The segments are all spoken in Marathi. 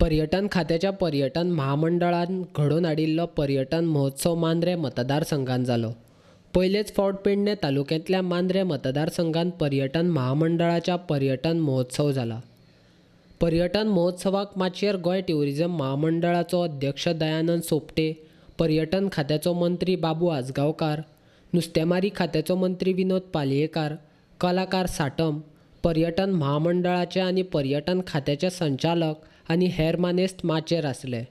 पर्यटन खात्याच्या पर्यटन महामंडळान घडोवन हाडिल्लो पर्यटन महोत्सव मांद्रे मतदारसंघात जालो। पयलेच फावट पेडणे तालुक्यांतल्या मांद्रे मतदारसंघात पर्यटन महामंडळाच्या पर्यटन महोत्सव जाला। पर्यटन महोत्सवाक माचयेर गोंय ट्युरिझम महामंडळाचो अध्यक्ष दयानंद सोपटे, पर्यटन खात्याचो मंत्री बाबू आजगांवकार, नुस्तेमारी खात्याचो मंत्री विनोद पालयेकार, कलाकार साटम, पर्यटन महामंडळाचे आनी पर्यटन खात्याचे संचालक आनी हेर मानेस्त माचयेर आसले।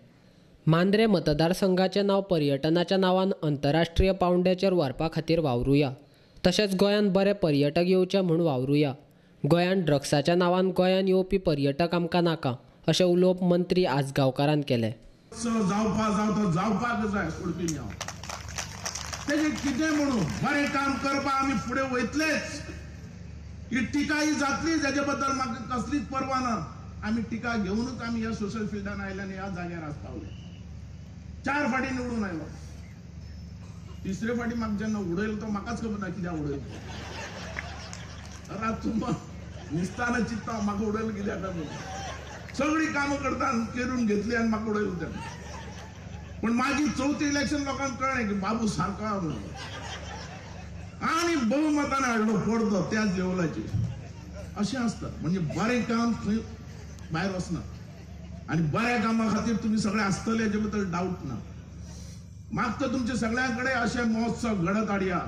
मांद्रे मतदारसंघाचें नांव पर्यटनाच्या नांवान अंतरराष्ट्रीय पावंड्याचेर व्हरपा खातीर वावरुया, तशेंच गोंयांत बरे पर्यटक येवचे म्हूण वावरुया। गोंयांत ड्रग्साच्या नांवान गोंयांत येवपी पर्यटक आमकां नाका, अशें उलोवप मंत्री आजगांवकारान केलें। जावपाक जाय सोडपी हांव तेजें कितें म्हणून बरें काम करपाक आमी फुडें वयतलेच। ही टिका ही जातली जाचे बद्दल म्हाका कसलीच पर्वा ना। आमी टिका घेवनूच आमी ह्या सोशल फिल्डान आयले आनी ह्या जाग्यार आज पावले। 4 फाटी निवडून आयलो, तिसरे फाटी म्हाका जेन्ना उडयलो तो म्हाकाच खबर ना कित्याक उडयलो। रातचो न्हिस्ताना चिंत्ता म्हाका उडयलो कित्याक म्हणून। सगळी कामां करता करून घेतली आनी म्हाका उडयलो तेन्ना। पण मागीर चवथी इलेक्शन लोकांक कळ्ळें की बाबू सारको आहा म्हणून, आनी बहुमतान हाडलो पडतो त्याच लेवलाचेर। अशें आसता, म्हणजे बरें काम खंय भायर वचना आनी बऱ्या कामा खातीर तुमी सगळे आसतले हेजे बद्दल डावट ना। मागता तुमचे सगळ्यांकडे अशे महोत्सव घडत हाडया।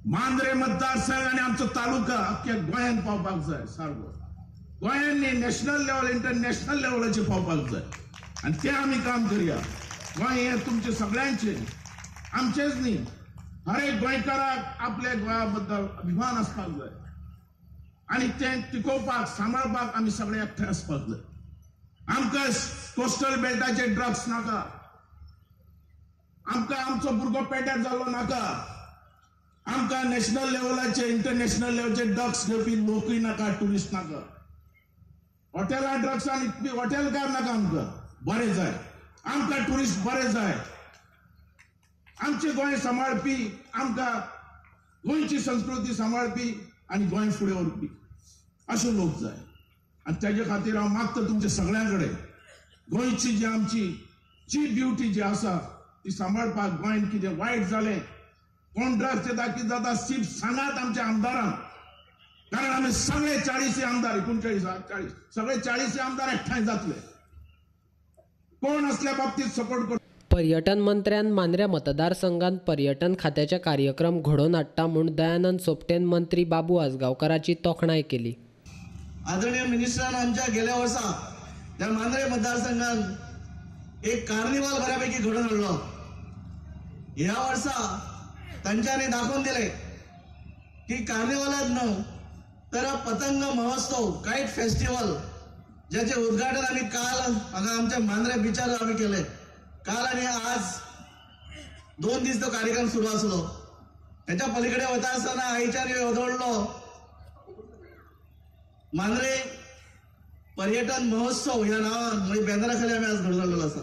मांद्रे मतदारसंघ आनी आमचो तालुका अख्ख्या गोंयांत पावपाक जाय सारको। गोंयांत न्ही, नॅशनल लेवल इंटरनॅशनल लेवलाचेर पावपाक जाय आनी तें आमी काम करया। गोंय हें तुमचे सगळ्यांचें, आमचेच न्ही, हर एक गोंयकाराक आपल्या गोंया बद्दल अभिमान आसपाक जाय आनी तें टिकोवपाक सांबाळपाक आमी सगळे एकठांय आसपाक जाय। आमकां कोस्टल बेल्टाचे ड्रग्स नाका, आमकां आमचो भुरगो पेड्यार जाल्लो नाका, आमकां नॅशनल लेवलाचे इंटरनॅशनल लेवलाचे ड्रग्स घेवपी लोकूय नाका, टुरिस्ट नाका। हॉटेलां ड्रग्सान हॉटेलकार नाका, आमकां बरें जाय, आमकां टुरिस्ट बरें जाय। आमचे गोंय सांबाळपी, आमकां गोंयची संस्कृती सांबाळपी आनी गोंय फुडें व्हरपी अशे लोक जाय। आनी तेजे खातीर हांव मागता तुमच्या सगळ्यां कडेन गोंयची जी आमची जी ब्युटी जी आसा ती सांबाळपाक। गोंयांत कितें वायट जालें, कोण ड्रग्स येता कितें जाता सीप सांगात आमच्या आमदारांक, कारण आमी सगळे 40 आमदार 39 सगळे 40 आमदार एकठांय जातले। कोण असल्या बाबतीत सपोर्ट करता। पर्यटन मंत्र्यान मांद्रे मतदारसंघात पर्यटन खात्याचे कार्यक्रम घडोवन हाडटा म्हूण दयानंद सोपटेन मंत्री बाबू आजगांवकाराची तोखणाय केली। आदरणीय मिनिस्टरान आमच्या गेल्या वर्सा त्या मांद्रे मतदारसंघात एक कार्निवाल बऱ्यापैकी घडोवन हाडलो। ह्या वर्सा तांच्यांनी दाखवून दिले की कार्निवालात न्हू तर पतंग महोत्सव, काईट फेस्टिवल, ज्याचे उद्घाटन आम्ही काल हांगा आमच्या मांद्रे बिचार आम्ही केले। काल आणि आज 2 दीस तो कार्यक्रम सुरू आसलो। त्याच्या पलीकडे वता आसतना आयच्यान येदोडलो मांद्रे पर्यटन महोत्सव ह्या नावान म्हणजे बॅनरा खाली आम्ही आज घडोवन हाडलेलो आसा।